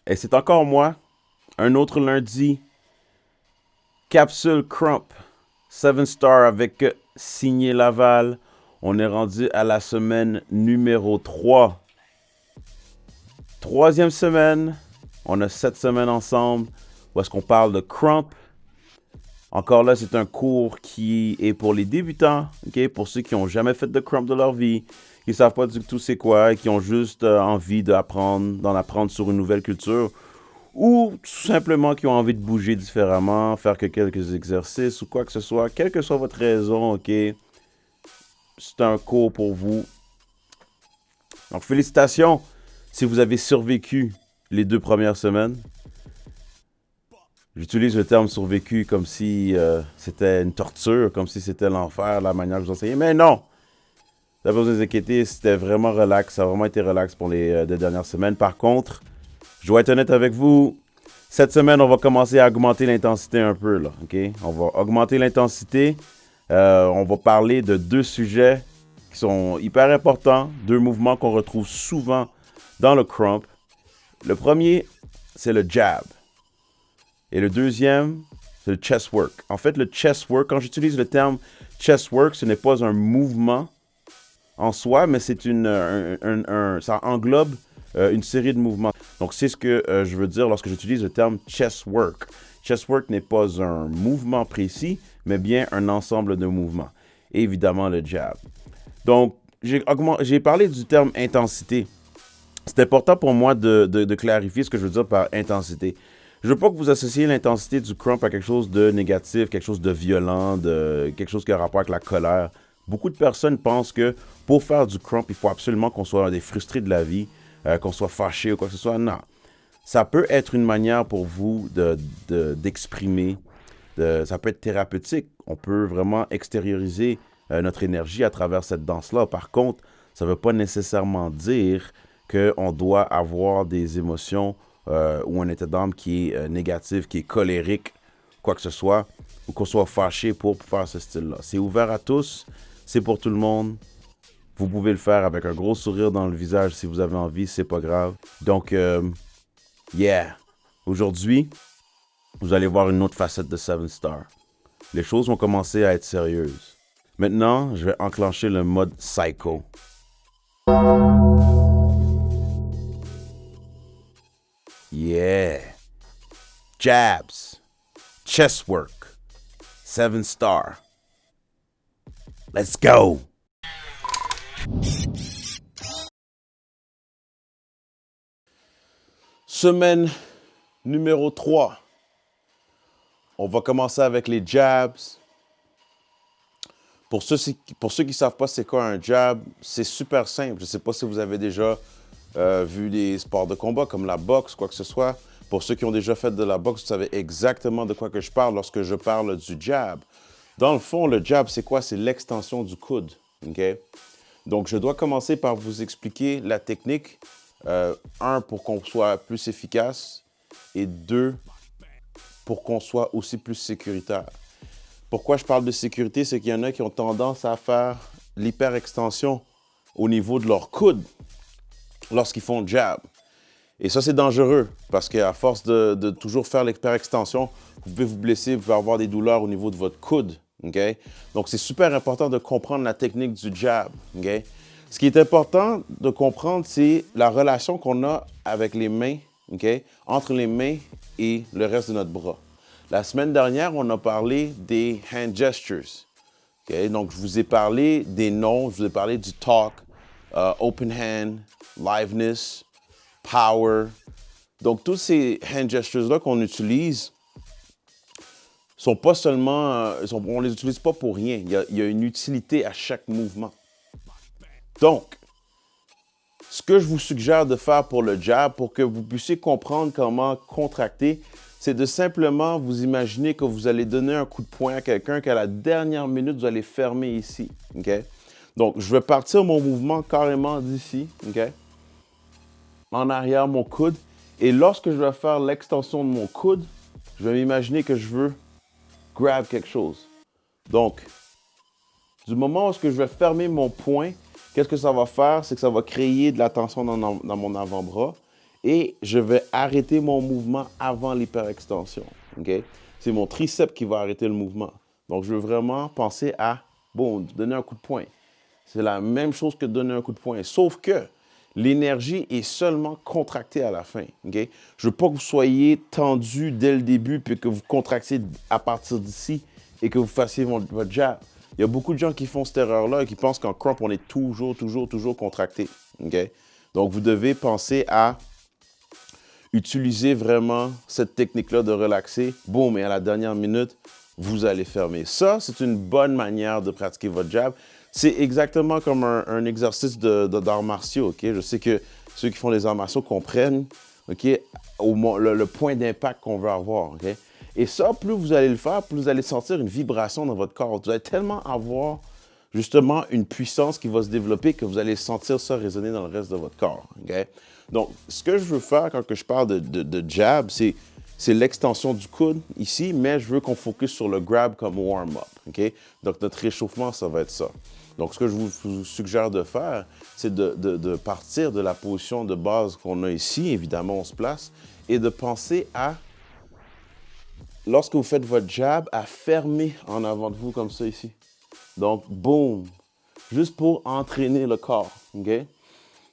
Et c'est encore moi, un autre lundi, capsule Crump, 7 star avec signé Laval. On est rendu à la semaine numéro 3. Troisième semaine, on a 7 semaines ensemble où est-ce qu'on parle de Crump. Encore là, c'est un cours qui est pour les débutants, okay? Pour ceux qui n'ont jamais fait de Crump de leur vie, qui ne savent pas du tout c'est quoi et qui ont juste envie d'en apprendre sur une nouvelle culture. Ou tout simplement qui ont envie de bouger différemment, faire que quelques exercices ou quoi que ce soit. Quelle que soit votre raison, ok, c'est un cours pour vous. Donc félicitations si vous avez survécu les 2 premières semaines. J'utilise le terme survécu comme si c'était une torture, comme si c'était l'enfer, la manière que je vous enseignais. Mais non! Vous n'avez pas besoin de vous inquiéter, c'était vraiment relax. Ça a vraiment été relax pour les 2 dernières semaines. Par contre, je dois être honnête avec vous, cette semaine, on va commencer à augmenter l'intensité un peu, là, ok? On va augmenter l'intensité. On va parler de 2 sujets qui sont hyper importants, 2 mouvements qu'on retrouve souvent dans le Crump. Le premier, c'est le jab. Et le deuxième, c'est le chest work. En fait, le chest work, quand j'utilise le terme chest work, ce n'est pas un mouvement en soi, mais c'est ça englobe une série de mouvements. Donc, c'est ce que je veux dire lorsque j'utilise le terme chest work. Chest work n'est pas un mouvement précis, mais bien un ensemble de mouvements. Et évidemment, le jab. Donc, j'ai parlé du terme intensité. C'est important pour moi de clarifier ce que je veux dire par intensité. Je ne veux pas que vous associez l'intensité du Crump à quelque chose de négatif, quelque chose de violent, quelque chose qui a rapport avec la colère. Beaucoup de personnes pensent que pour faire du Crump, il faut absolument qu'on soit des frustrés de la vie, qu'on soit fâché ou quoi que ce soit. Non. Ça peut être une manière pour vous d'exprimer. Ça peut être thérapeutique. On peut vraiment extérioriser notre énergie à travers cette danse-là. Par contre, ça ne veut pas nécessairement dire qu'on doit avoir des émotions ou un état d'âme qui est négatif, qui est colérique, quoi que ce soit, ou qu'on soit fâché pour faire ce style-là. C'est ouvert à tous, c'est pour tout le monde. Vous pouvez le faire avec un gros sourire dans le visage si vous avez envie, c'est pas grave. Donc, aujourd'hui, vous allez voir une autre facette de 7 Star. Les choses vont commencer à être sérieuses. Maintenant, je vais enclencher le mode psycho. Yeah. Jabs. Chest work. 7 Star. Let's go. Semaine numéro 3. On va commencer avec les jabs. Pour ceux qui ne savent pas c'est quoi un jab, c'est super simple. Je ne sais pas si vous avez déjà vu des sports de combat comme la boxe, quoi que ce soit. Pour ceux qui ont déjà fait de la boxe, vous savez exactement de quoi que je parle lorsque je parle du jab. Dans le fond, le jab, c'est quoi? C'est l'extension du coude. Okay? Donc, je dois commencer par vous expliquer la technique. 1, pour qu'on soit plus efficace. Et 2, pour qu'on soit aussi plus sécuritaire. Pourquoi je parle de sécurité? C'est qu'il y en a qui ont tendance à faire l'hyperextension au niveau de leur coude lorsqu'ils font le jab. Et ça, c'est dangereux parce qu'à force de toujours faire l'hyperextension, vous pouvez vous blesser, vous pouvez avoir des douleurs au niveau de votre coude. Okay? Donc, c'est super important de comprendre la technique du jab. Okay? Ce qui est important de comprendre, c'est la relation qu'on a avec les mains, okay? Entre les mains et le reste de notre bras. La semaine dernière, on a parlé des hand gestures. Okay? Donc, je vous ai parlé des noms, je vous ai parlé du talk, open hand, liveness, power. Donc, tous ces hand gestures-là qu'on utilise sont pas seulement, on les utilise pas pour rien. Il y a une utilité à chaque mouvement. Donc, ce que je vous suggère de faire pour le jab, pour que vous puissiez comprendre comment contracter, c'est de simplement vous imaginer que vous allez donner un coup de poing à quelqu'un qu'à la dernière minute, vous allez fermer ici. Okay? Donc, je vais partir mon mouvement carrément d'ici, okay? En arrière, mon coude. Et lorsque je vais faire l'extension de mon coude, je vais m'imaginer que je veux grab quelque chose. Donc, Du moment où je vais fermer mon poing, qu'est-ce que ça va faire? C'est que ça va créer de la tension dans mon avant-bras et je vais arrêter mon mouvement avant l'hyperextension. Okay? C'est mon triceps qui va arrêter le mouvement. Donc, je veux vraiment penser à, bon, donner un coup de poing. C'est la même chose que donner un coup de poing, sauf que l'énergie est seulement contractée à la fin. Okay? Je ne veux pas que vous soyez tendu dès le début puis que vous contractiez à partir d'ici et que vous fassiez votre jab. Il y a beaucoup de gens qui font cette erreur-là et qui pensent qu'en crump, on est toujours contracté. Okay? Donc, vous devez penser à utiliser vraiment cette technique-là de relaxer. Boum, et à la dernière minute, vous allez fermer. Ça, c'est une bonne manière de pratiquer votre jab. C'est exactement comme un exercice d'arts martiaux. Okay? Je sais que ceux qui font les arts martiaux comprennent okay, le point d'impact qu'on veut avoir. Okay? Et ça, plus vous allez le faire, plus vous allez sentir une vibration dans votre corps. Vous allez tellement avoir justement une puissance qui va se développer que vous allez sentir ça résonner dans le reste de votre corps. Okay? Donc, ce que je veux faire quand je parle de jab, c'est l'extension du coude ici, mais je veux qu'on focus sur le grab comme warm-up. Okay? Donc, notre réchauffement, ça va être ça. Donc, ce que je vous suggère de faire, c'est de partir de la position de base qu'on a ici. Évidemment, on se place. Et de penser à, lorsque vous faites votre jab, à fermer en avant de vous comme ça ici. Donc, boum. Juste pour entraîner le corps. Okay?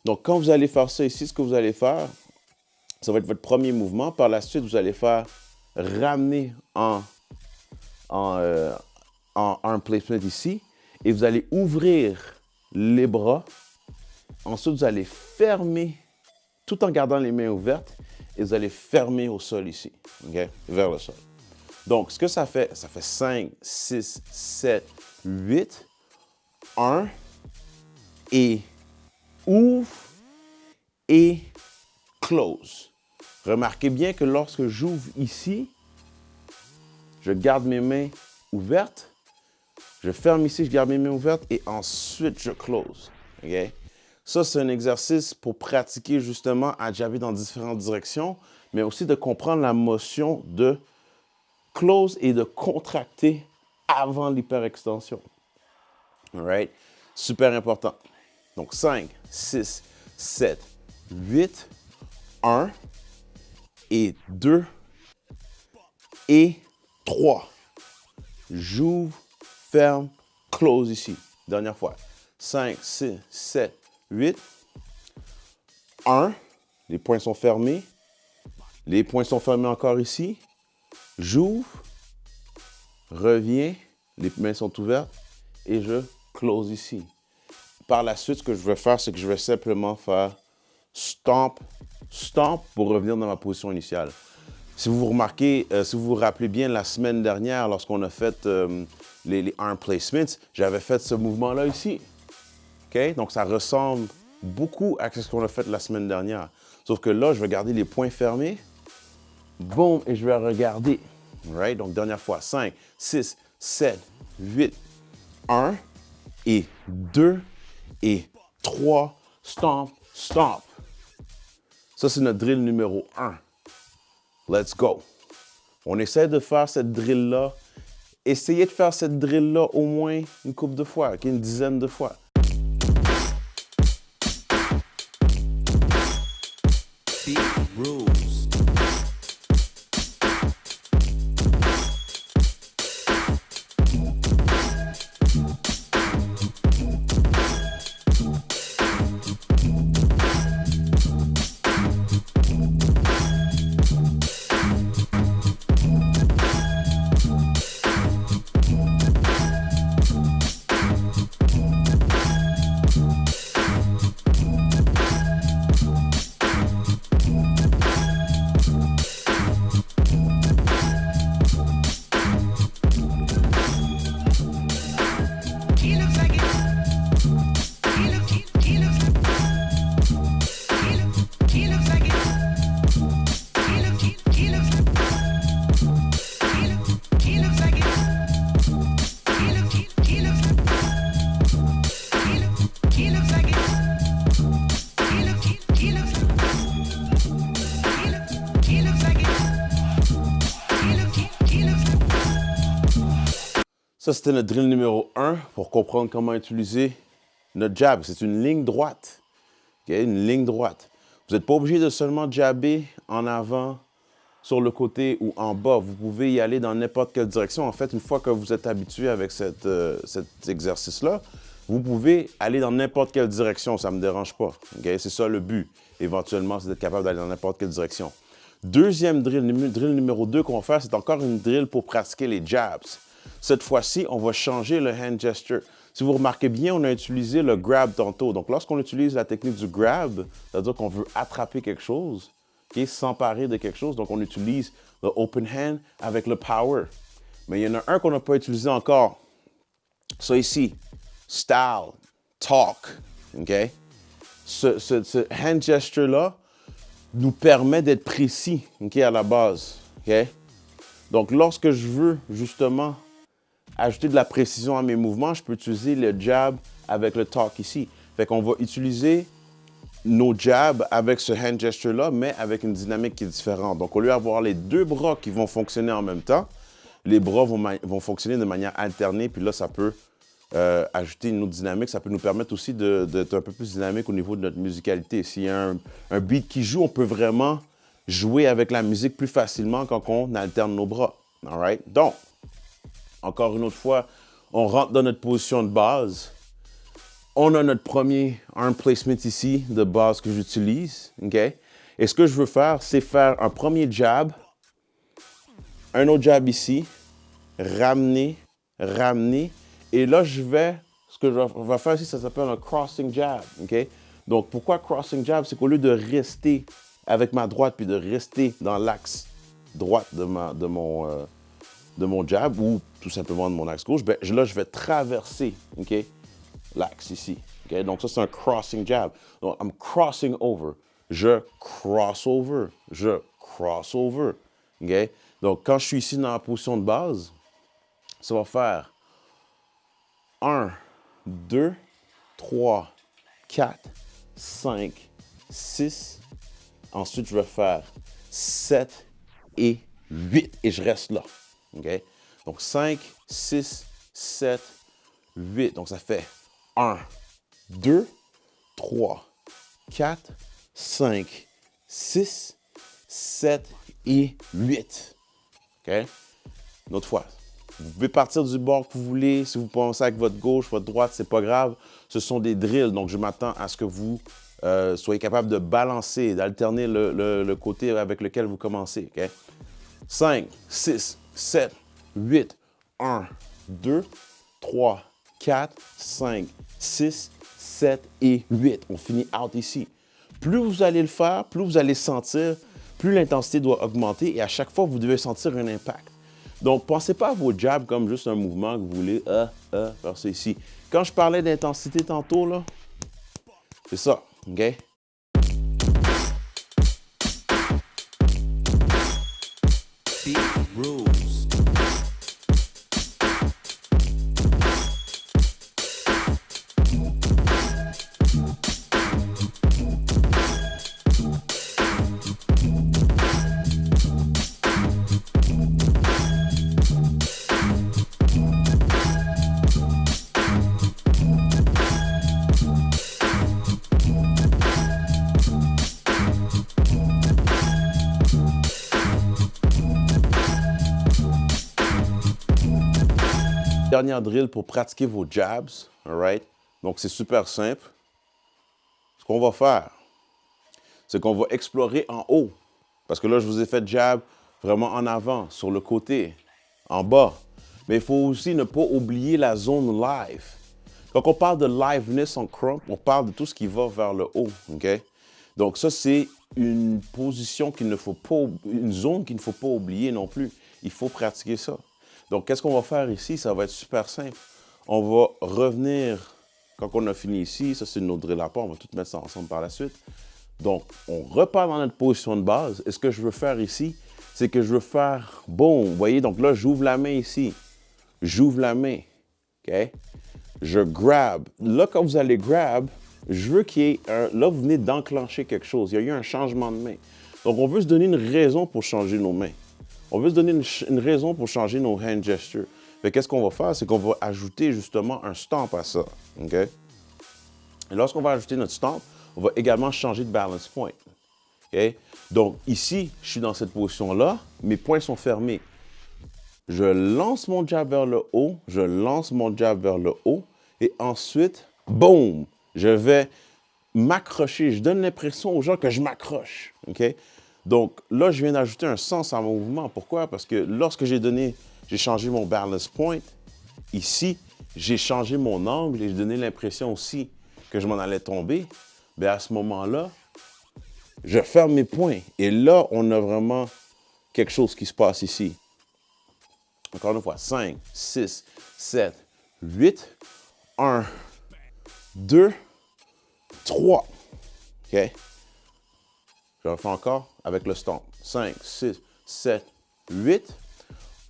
Donc, quand vous allez faire ça ici, ce que vous allez faire, ça va être votre premier mouvement. Par la suite, vous allez faire ramener en arm placement ici. Et vous allez ouvrir les bras. Ensuite, vous allez fermer tout en gardant les mains ouvertes. Et vous allez fermer au sol ici, okay? Vers le sol. Donc, ce que ça fait 5, 6, 7, 8. 1. Et ouvre et close. Remarquez bien que lorsque j'ouvre ici, je garde mes mains ouvertes. Je ferme ici, je garde mes mains ouvertes et ensuite je close. Okay? Ça, c'est un exercice pour pratiquer justement à jabber dans différentes directions, mais aussi de comprendre la motion de close et de contracter avant l'hyperextension. All right? Super important. Donc 5, 6, 7, 8, 1 et 2 et 3. J'ouvre, ferme, close ici. Dernière fois. 5, 6, 7, 8. 1. Les poings sont fermés. Les poings sont fermés encore ici. J'ouvre, reviens, les mains sont ouvertes et je close ici. Par la suite, ce que je vais faire, c'est que je vais simplement faire stomp, stomp pour revenir dans ma position initiale. Si vous remarquez, si vous vous rappelez bien, la semaine dernière, lorsqu'on a fait les arm placements, j'avais fait ce mouvement-là ici. Okay? Donc, ça ressemble beaucoup à ce qu'on a fait la semaine dernière. Sauf que là, je vais garder les poings fermés. Boum, et je vais regarder. Right? Donc, dernière fois. 5, 6, 7, 8, 1 et 2 et 3. Stomp, stomp. Ça, c'est notre drill numéro 1. Let's go. On essaie de faire cette drill-là. Essayez de faire cette drill-là au moins une couple de fois, okay? Une dizaine de fois. Big rules. Ça, c'était notre drill numéro 1 pour comprendre comment utiliser notre jab. C'est une ligne droite. Okay? Une ligne droite. Vous n'êtes pas obligé de seulement jabber en avant, sur le côté ou en bas. Vous pouvez y aller dans n'importe quelle direction. En fait, une fois que vous êtes habitué avec cet exercice-là, vous pouvez aller dans n'importe quelle direction. Ça ne me dérange pas. Okay? C'est ça le but. Éventuellement, c'est d'être capable d'aller dans n'importe quelle direction. Deuxième drill numéro 2 qu'on va faire, c'est encore une drill pour pratiquer les jabs. Cette fois-ci, on va changer le hand gesture. Si vous remarquez bien, on a utilisé le grab tantôt. Donc, lorsqu'on utilise la technique du grab, c'est-à-dire qu'on veut attraper quelque chose, okay, s'emparer de quelque chose, donc on utilise le open hand avec le power. Mais il y en a un qu'on n'a pas utilisé encore. Ça ici, style, talk. Okay? Ce hand gesture-là nous permet d'être précis, okay, à la base. Okay? Donc, lorsque je veux justement ajouter de la précision à mes mouvements, je peux utiliser le jab avec le talk ici. Fait qu'on va utiliser nos jabs avec ce hand gesture-là, mais avec une dynamique qui est différente. Donc, au lieu d'avoir les deux bras qui vont fonctionner en même temps, les bras vont fonctionner de manière alternée, puis là, ça peut ajouter une autre dynamique. Ça peut nous permettre aussi d'être un peu plus dynamique au niveau de notre musicalité. S'il y a un beat qui joue, on peut vraiment jouer avec la musique plus facilement quand on alterne nos bras. All right? Donc, encore une autre fois, on rentre dans notre position de base. On a notre premier arm placement ici de base que j'utilise. Okay? Et ce que je veux faire, c'est faire un premier jab, un autre jab ici, ramener, ramener. Et là, ce que je vais faire ici, ça s'appelle un crossing jab. Okay? Donc, pourquoi crossing jab? C'est qu'au lieu de rester avec ma droite puis de rester dans l'axe droite de mon jab ou tout simplement de mon axe gauche, ben, là, je vais traverser, okay, l'axe ici. Okay? Donc, ça, c'est un crossing jab. Donc, I'm crossing over. Je cross over. Je cross over. Okay? Donc, quand je suis ici dans la position de base, ça va faire 1, 2, 3, 4, 5, 6. Ensuite, je vais faire 7 et 8. Et je reste là. Okay? Donc, 5, 6, 7, 8. Donc, ça fait 1, 2, 3, 4, 5, 6, 7 et 8. OK? Une autre fois. Vous pouvez partir du bord que vous voulez. Si vous pensez avec votre gauche, votre droite, c'est pas grave. Ce sont des drills. Donc, je m'attends à ce que vous soyez capable de balancer, d'alterner le côté avec lequel vous commencez. OK? 5, 6, 7, 8, 1, 2, 3, 4, 5, 6, 7 et 8. On finit out ici. Plus vous allez le faire, plus vous allez sentir, plus l'intensité doit augmenter et à chaque fois, vous devez sentir un impact. Donc, pensez pas à vos jabs comme juste un mouvement que vous voulez faire ça ici. Quand je parlais d'intensité tantôt, là, c'est ça, OK? Beat rules. Dernière drill pour pratiquer vos jabs, all right? Donc, c'est super simple. Ce qu'on va faire, c'est qu'on va explorer en haut. Parce que là, je vous ai fait jab vraiment en avant, sur le côté, en bas. Mais il faut aussi ne pas oublier la zone live. Quand on parle de liveness en crump, on parle de tout ce qui va vers le haut, OK? Donc, ça, c'est une position qu'il ne faut pas, une zone qu'il ne faut pas oublier non plus. Il faut pratiquer ça. Donc, qu'est-ce qu'on va faire ici? Ça va être super simple. On va revenir, quand on a fini ici, ça c'est notre drill à part, on va tout mettre ça ensemble par la suite. Donc, on repart dans notre position de base. Et ce que je veux faire ici, c'est que je veux faire, bon, vous voyez, donc là, j'ouvre la main ici. J'ouvre la main, OK? Je grab. Là, quand vous allez grab, je veux qu'il y ait un... Là, vous venez d'enclencher quelque chose. Il y a eu un changement de main. Donc, on veut se donner une raison pour changer nos mains. On veut se donner une raison pour changer nos hand gestures. Fait qu'est-ce qu'on va faire, c'est qu'on va ajouter justement un stomp à ça, OK? Et lorsqu'on va ajouter notre stomp, on va également changer de balance point, OK? Donc ici, je suis dans cette position-là, mes poings sont fermés. Je lance mon jab vers le haut, je lance mon jab vers le haut, et ensuite, boum, je vais m'accrocher. Je donne l'impression aux gens que je m'accroche, OK? Donc là, je viens d'ajouter un sens à mon mouvement. Pourquoi? Parce que lorsque j'ai changé mon balance point, ici, j'ai changé mon angle et j'ai donné l'impression aussi que je m'en allais tomber. Bien, à ce moment-là, je ferme mes poings. Et là, on a vraiment quelque chose qui se passe ici. Encore une fois, 5, 6, 7, 8, 1, 2, 3. OK? Je refais encore avec le stomp. 5, 6, 7, 8,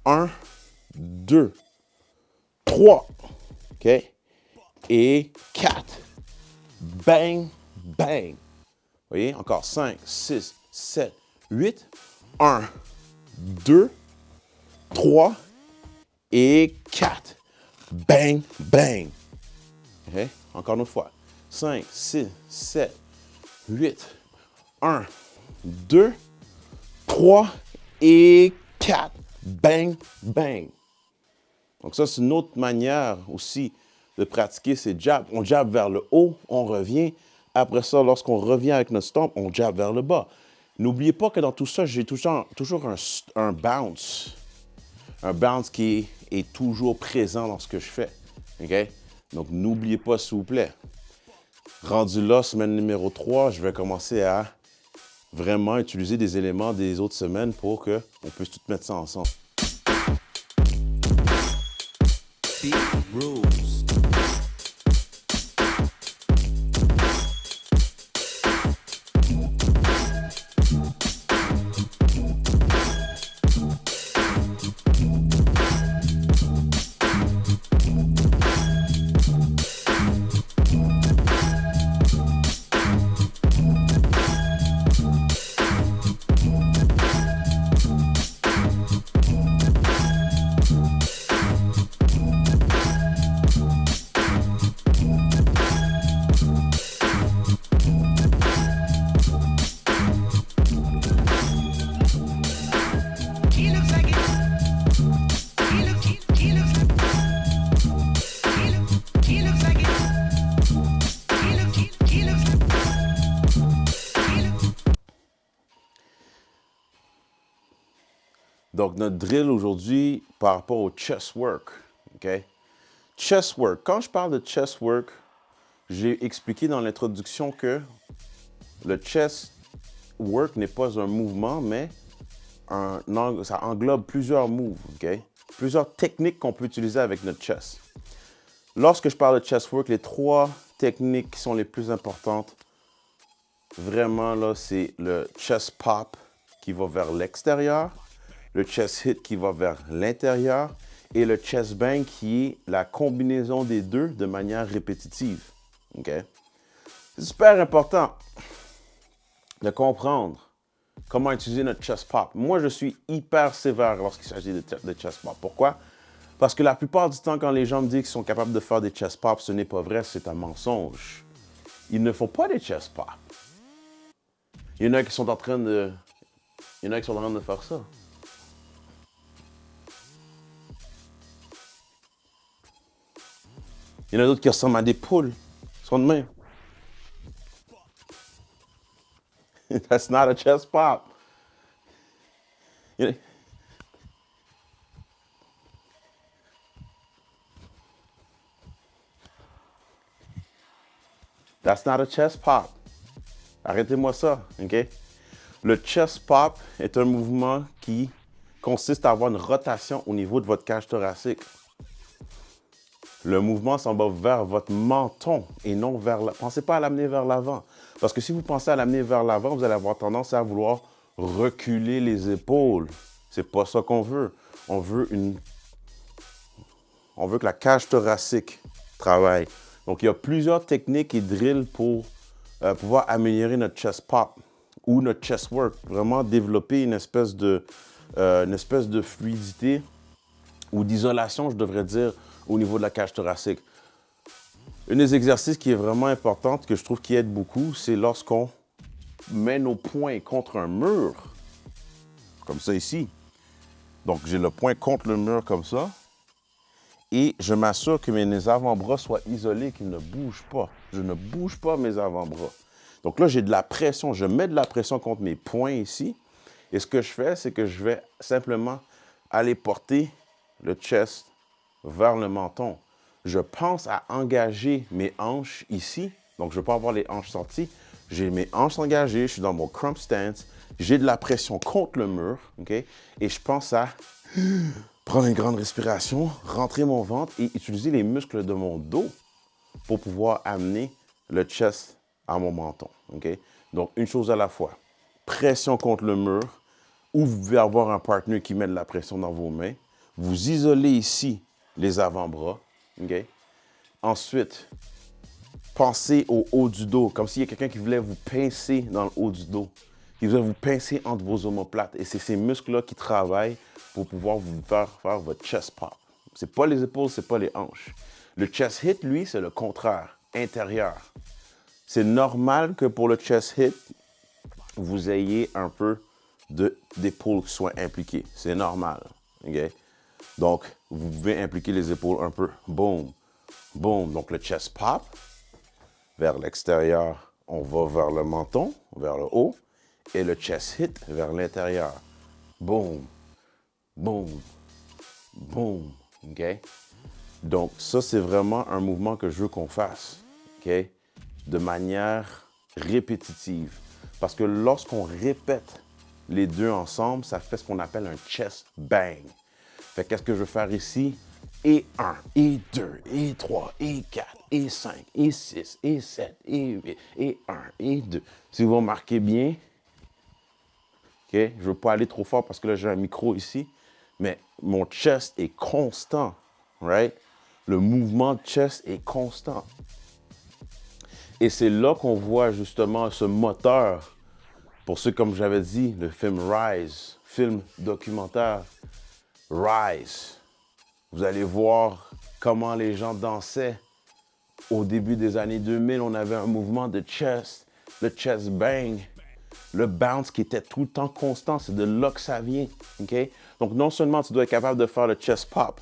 1, 2, 3. OK? Et 4. Bang, bang. Vous voyez? Encore 5, 6, 7, 8, 1, 2, 3 et 4. Bang, bang. OK? Encore une fois. 5, 6, 7, 8, 1, 2, 3 et 4. Bang, bang. Donc ça, c'est une autre manière aussi de pratiquer ces jabs. On jab vers le haut, on revient. Après ça, lorsqu'on revient avec notre stomp, on jab vers le bas. N'oubliez pas que dans tout ça, j'ai toujours un bounce. Un bounce qui est toujours présent dans ce que je fais. OK? Donc, n'oubliez pas, s'il vous plaît. Rendu là, semaine numéro 3, je vais commencer à vraiment utiliser des éléments des autres semaines pour qu'on puisse tout mettre ça ensemble. Big rules. Donc, notre drill aujourd'hui par rapport au chest work, OK? Chest work. Quand je parle de chest work, j'ai expliqué dans l'introduction que le chest work n'est pas un mouvement, mais ça englobe plusieurs moves, OK? Plusieurs techniques qu'on peut utiliser avec notre chest. Lorsque je parle de chest work, les 3 techniques qui sont les plus importantes, vraiment, là, c'est le chest pop qui va vers l'extérieur, le chest hit qui va vers l'intérieur et le chest bang qui est la combinaison des deux de manière répétitive. Okay? C'est super important de comprendre comment utiliser notre chest pop. Moi, je suis hyper sévère lorsqu'il s'agit de chest pop. Pourquoi? Parce que la plupart du temps, quand les gens me disent qu'ils sont capables de faire des chest pops, ce n'est pas vrai, c'est un mensonge. Ils ne font pas des chest pops. Il y en a qui sont en train de faire ça. Il y en a d'autres qui ressemblent à des poules. Ils sont de même. That's not a chest pop. That's not a chest pop. Arrêtez-moi ça, OK? Le chest pop est un mouvement qui consiste à avoir une rotation au niveau de votre cage thoracique. Le mouvement s'en va vers votre menton et non vers la... Pensez pas à l'amener vers l'avant. Parce que si vous pensez à l'amener vers l'avant, vous allez avoir tendance à vouloir reculer les épaules. C'est pas ça qu'on veut. On veut que la cage thoracique travaille. Donc, il y a plusieurs techniques et drills pour pouvoir améliorer notre chest pop ou notre chest work. Vraiment développer une espèce de fluidité ou d'isolation, je devrais dire, au niveau de la cage thoracique. Un des exercices qui est vraiment important, que je trouve qui aide beaucoup, c'est lorsqu'on met nos poings contre un mur, comme ça ici. Donc, j'ai le poing contre le mur comme ça, et je m'assure que mes avant-bras soient isolés, qu'ils ne bougent pas. Je ne bouge pas mes avant-bras. Donc là, j'ai de la pression, je mets de la pression contre mes poings ici, et ce que je fais, c'est que je vais simplement aller porter le chest vers le menton. Je pense à engager mes hanches ici. Donc, je ne veux pas avoir les hanches sorties. J'ai mes hanches engagées, je suis dans mon crump stance. J'ai de la pression contre le mur, OK? Et je pense à prendre une grande respiration, rentrer mon ventre et utiliser les muscles de mon dos pour pouvoir amener le chest à mon menton, OK? Donc, une chose à la fois. Pression contre le mur, ou vous pouvez avoir un partenaire qui met de la pression dans vos mains. Vous isolez ici les avant-bras, OK? Ensuite, pensez au haut du dos, comme s'il y a quelqu'un qui voulait vous pincer dans le haut du dos, qui voulait vous pincer entre vos omoplates. Et c'est ces muscles-là qui travaillent pour pouvoir vous faire votre chest pop. Ce n'est pas les épaules, ce n'est pas les hanches. Le chest hit, lui, c'est le contraire, intérieur. C'est normal que pour le chest hit, vous ayez un peu d'épaules qui soient impliquées. C'est normal, OK? Donc, vous pouvez impliquer les épaules un peu. Boom, boom. Donc, le chest pop. Vers l'extérieur, on va vers le menton, vers le haut. Et le chest hit vers l'intérieur. Boom, boom, boom. OK? Donc, ça, c'est vraiment un mouvement que je veux qu'on fasse. OK? De manière répétitive. Parce que lorsqu'on répète les deux ensemble, ça fait ce qu'on appelle un chest bang. Fait qu'est-ce que je veux faire ici? Et 1, et 2, et 3, et 4, et 5, et 6, et 7, et 8, et 1, et 2. Si vous remarquez bien, OK, je ne veux pas aller trop fort parce que là, j'ai un micro ici, mais mon chest est constant, right? Le mouvement de chest est constant. Et c'est là qu'on voit justement ce moteur. Pour ceux, comme j'avais dit, le film Rise, film documentaire Rise. Vous allez voir comment les gens dansaient. Au début des années 2000, on avait un mouvement de chest, le chest bang, le bounce qui était tout le temps constant. C'est de là que ça vient. Okay? Donc, non seulement tu dois être capable de faire le chest pop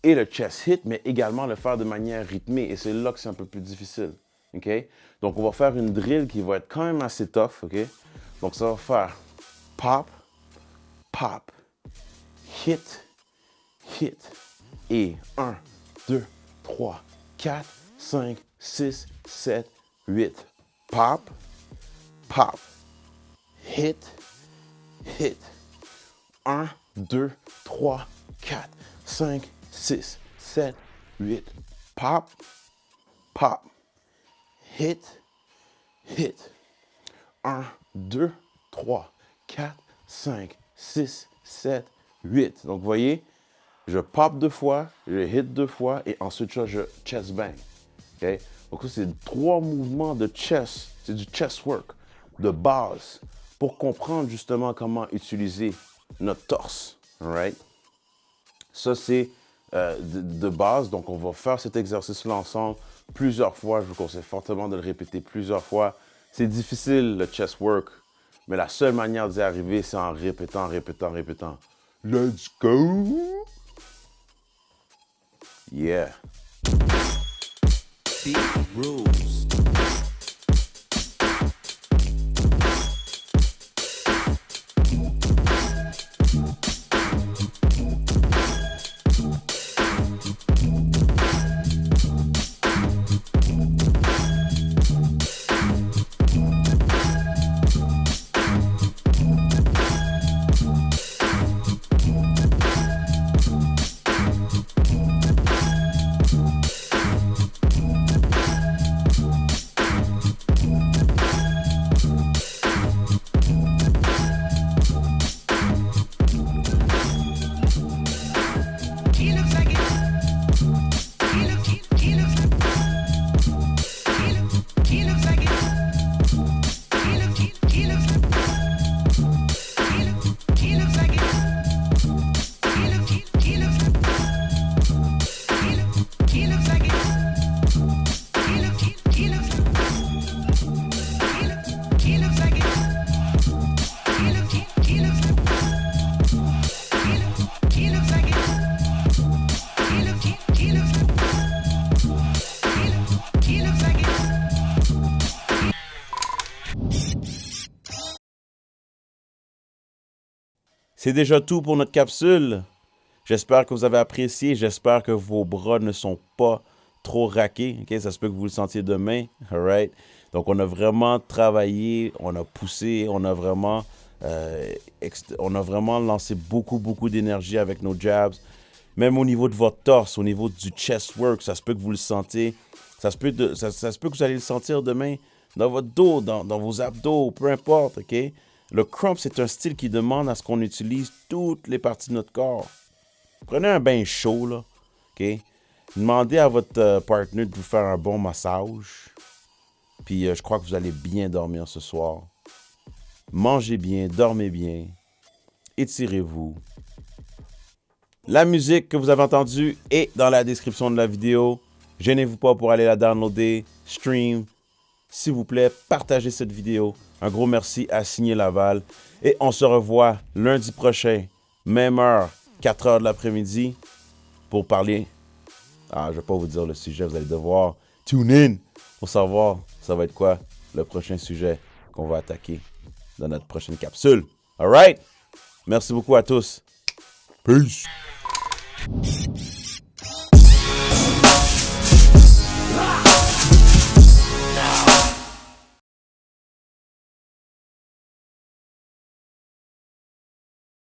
et le chest hit, mais également le faire de manière rythmée. Et c'est là que c'est un peu plus difficile. Okay? Donc, on va faire une drill qui va être quand même assez tough. Okay? Donc, ça va faire pop, pop, hit, hit. Et 1, 2, 3, 4, 5, 6, 7, 8. Pop, pop, hit, hit. 1, 2, 3, 4, 5, 6, 7, 8. Pop, pop, hit, hit. 1, 2, 3, 4, 5, 6, 7, 8. Donc, vous voyez, je pop 2 fois, je hit 2 fois et ensuite je chest bang. Okay? Donc, ça, c'est 3 mouvements de chest. C'est du chest work de base pour comprendre justement comment utiliser notre torse. Right? Ça, c'est de base. Donc, on va faire cet exercice-là ensemble plusieurs fois. Je vous conseille fortement de le répéter plusieurs fois. C'est difficile, le chest work, mais la seule manière d'y arriver, c'est en répétant, répétant, répétant. Let's go! Yeah. Beat rules. C'est déjà tout pour notre capsule. J'espère que vous avez apprécié. J'espère que vos bras ne sont pas trop raqués. Okay? Ça se peut que vous le sentiez demain. All right? Donc, on a vraiment travaillé, on a poussé, on a vraiment lancé beaucoup d'énergie avec nos jabs. Même au niveau de votre torse, au niveau du chest work, ça se peut que vous le sentez. Ça se peut que vous allez le sentir demain dans votre dos, dans vos abdos, peu importe, OK? Le crump, c'est un style qui demande à ce qu'on utilise toutes les parties de notre corps. Prenez un bain chaud, là, OK? Demandez à votre partner de vous faire un bon massage. Puis je crois que vous allez bien dormir ce soir. Mangez bien, dormez bien. Étirez-vous. La musique que vous avez entendue est dans la description de la vidéo. Gênez-vous pas pour aller la downloader, stream. S'il vous plaît, partagez cette vidéo. Un gros merci à Signé Laval. Et on se revoit lundi prochain, même heure, 4 heures de l'après-midi, pour parler. Je ne vais pas vous dire le sujet, vous allez devoir tune in pour savoir ça va être quoi le prochain sujet qu'on va attaquer dans notre prochaine capsule. All right? Merci beaucoup à tous. Peace.